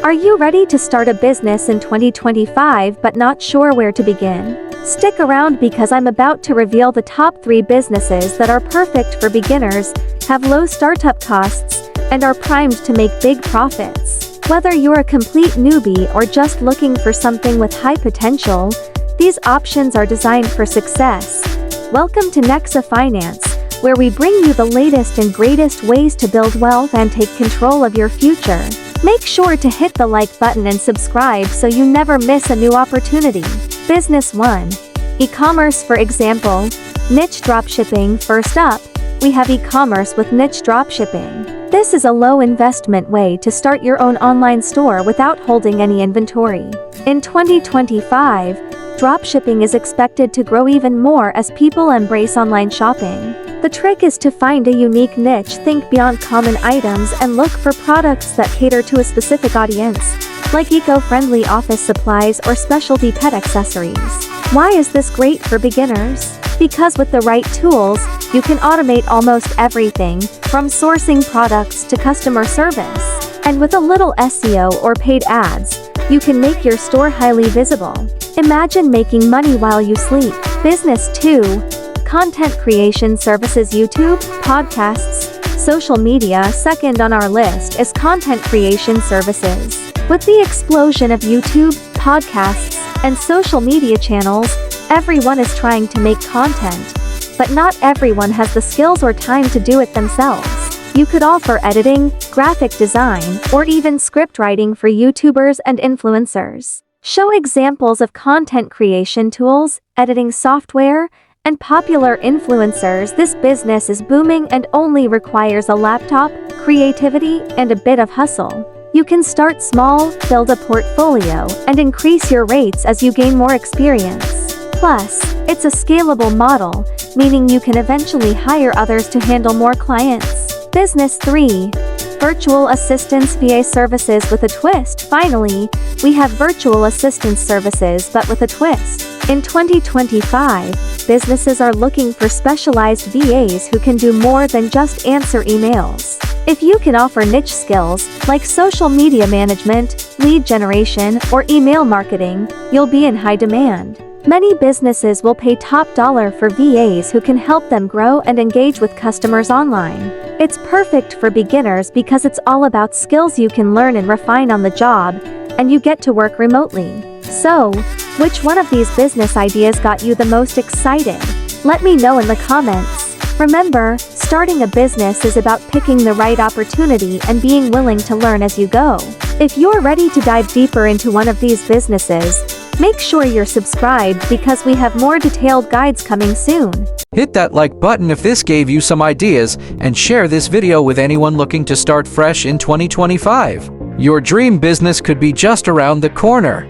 Are you ready to start a business in 2025 but not sure where to begin? Stick around because I'm about to reveal the top 3 businesses that are perfect for beginners, have low startup costs, and are primed to make big profits. Whether you're a complete newbie or just looking for something with high potential, these options are designed for success. Welcome to Nexa Finance, where we bring you the latest and greatest ways to build wealth and take control of your future. Make sure to hit the like button and subscribe so you never miss a new opportunity. Business 1. E-commerce. For example, niche dropshipping. First up, we have e-commerce with niche dropshipping. This is a low investment way to start your own online store without holding any inventory. In 2025, dropshipping is expected to grow even more as people embrace online shopping. The trick is to find a unique niche, think beyond common items, and look for products that cater to a specific audience, like eco-friendly office supplies or specialty pet accessories. Why is this great for beginners? Because with the right tools, you can automate almost everything, from sourcing products to customer service. And with a little SEO or paid ads, you can make your store highly visible. Imagine making money while you sleep. Business 2. Content creation services. YouTube, podcasts, social media. Second on our list is content creation services. With the explosion of YouTube, podcasts, and social media channels, everyone is trying to make content, but not everyone has the skills or time to do it themselves. You could offer editing, graphic design, or even script writing for YouTubers and influencers. Show examples of content creation tools, editing software, and popular influencers. This business is booming and only requires a laptop, creativity, and a bit of hustle. You can start small, build a portfolio, and increase your rates as you gain more experience. Plus, it's a scalable model, meaning you can eventually hire others to handle more clients. Business 3. Virtual assistance. VA services with a twist. Finally, we have virtual assistance services but with a twist. In 2025, businesses are looking for specialized VAs who can do more than just answer emails. If you can offer niche skills, like social media management, lead generation, or email marketing, you'll be in high demand. Many businesses will pay top dollar for VAs who can help them grow and engage with customers online. It's perfect for beginners because it's all about skills you can learn and refine on the job, and you get to work remotely. So, which one of these business ideas got you the most excited? Let me know in the comments. Remember, starting a business is about picking the right opportunity and being willing to learn as you go. If you're ready to dive deeper into one of these businesses, make sure you're subscribed because we have more detailed guides coming soon. Hit that like button if this gave you some ideas, and share this video with anyone looking to start fresh in 2025. Your dream business could be just around the corner.